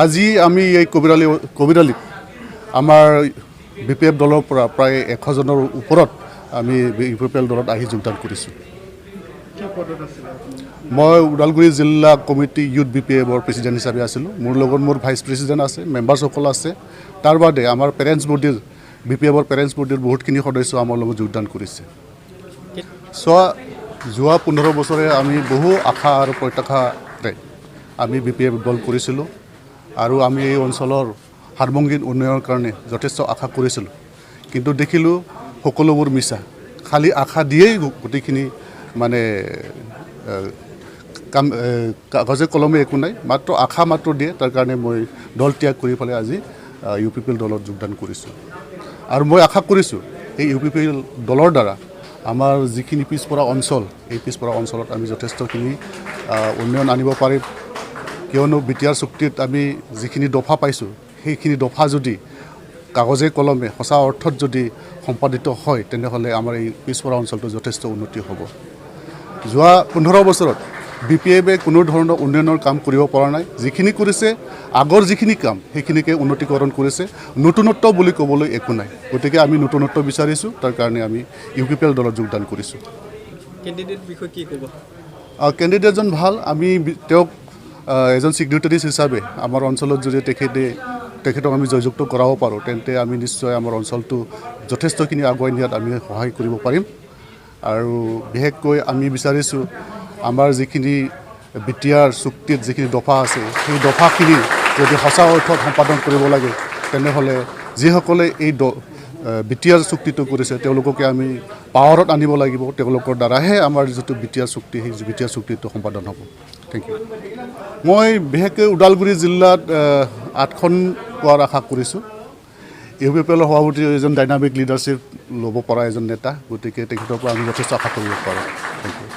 আজি আমি এই কবিৰালীত আমাৰ BPF দলৰ পৰা প্ৰায় 100 জনৰ ওপৰত আমি UPPL দলত আহি যোগদান কৰিছোঁ। মই ওদালগুৰি জিলা কমিটি ইউথ BPFৰ প্ৰেচিডেণ্ট হিচাপে আছিলোঁ। মোৰ লগত মোৰ ভাইচ প্ৰেচিডেণ্ট আছে, মেম্বাৰসকল আছে। তাৰ বাদে আমাৰ পেৰেণ্টছ বডিৰ BPFৰ পেৰেণ্টছ বডিৰ বহুতখিনি সদস্য আমাৰ লগত যোগদান কৰিছে। যোৱা 15 বছৰে আমি বহু আশা আৰু প্ৰত্যাশাৰে আমি BPF দল কৰিছিলোঁ আৰু আমি এই অঞ্চলৰ সাৰ্বজনীন উন্নয়নৰ কাৰণে যথেষ্ট আশা কৰিছিলোঁ, কিন্তু দেখিলোঁ সকলোবোৰ মিছা। খালি আশা দিয়েই গোটেইখিনি মানে কাগজে কলমে একো নাই, মাত্ৰ আশা মাত্ৰ দিয়ে। তাৰ কাৰণে মই দল ত্যাগ কৰি পেলাই আজি UPPL দলত যোগদান কৰিছোঁ আৰু মই আশা কৰিছোঁ এই UPPL দলৰ দ্বাৰা আমাৰ যিখিনি পিছপৰা অঞ্চল, এই পিছপৰা অঞ্চলত আমি যথেষ্টখিনি উন্নয়ন আনিব পাৰিম। কিয়নো BTR চুক্তিত আমি যিখিনি দফা পাইছোঁ, সেইখিনি দফা যদি কাগজে কলমে সঁচা অৰ্থত যদি সম্পাদিত হয়, তেনেহ'লে আমাৰ এই পিছপৰা অঞ্চলটো যথেষ্ট উন্নতি হ'ব। যোৱা 15 বছৰত BPFে কোনো ধৰণৰ উন্নয়নৰ কাম কৰিব পৰা নাই। যিখিনি কৰিছে আগৰ যিখিনি কাম সেইখিনিকে উন্নতিকৰণ কৰিছে, নতুনত্ব বুলি ক'বলৈ একো নাই। গতিকে আমি নতুনত্ব বিচাৰিছোঁ, তাৰ কাৰণে আমি UPPL দলত যোগদান কৰিছোঁ। কেণ্ডিডেট বিষয়ে কি ক'ব? কেণ্ডিডেটজন ভাল। আমি তেওঁক এজন ছিগনেটাৰিজ হিচাপে আমাৰ অঞ্চলত যদি তেখেতক আমি জয়যুক্ত কৰাব পাৰোঁ, তেন্তে আমি নিশ্চয় আমাৰ অঞ্চলটো যথেষ্টখিনি আগুৱাই নিয়াত আমি সহায় কৰিব পাৰিম। আৰু বিশেষকৈ আমি বিচাৰিছোঁ আমাৰ যিখিনি BTR চুক্তিত যিখিনি দফা আছে, সেই দফাখিনি যদি সঁচা অৰ্থত সম্পাদন কৰিব লাগে, তেনেহ'লে যিসকলে এই BTR চুক্তিটো কৰিছে তেওঁলোককে আমি পাৱাৰত আনিব লাগিব। তেওঁলোকৰ দ্বাৰাহে আমাৰ যিটো BTR চুক্তি, সেই BTR চুক্তিটো সম্পাদন হ'ব। Thank you. মই বিশেষকৈ ওদালগুৰি জিলাত 8খন পোৱাৰ আশা কৰিছোঁ। UPPLৰ সভাপতি এজন ডাইনামিক লিডাৰশ্বিপ ল'ব পৰা এজন নেতা, গতিকে তেখেতৰ পৰা আমি যথেষ্ট আশা কৰিব পাৰোঁ। Thank U.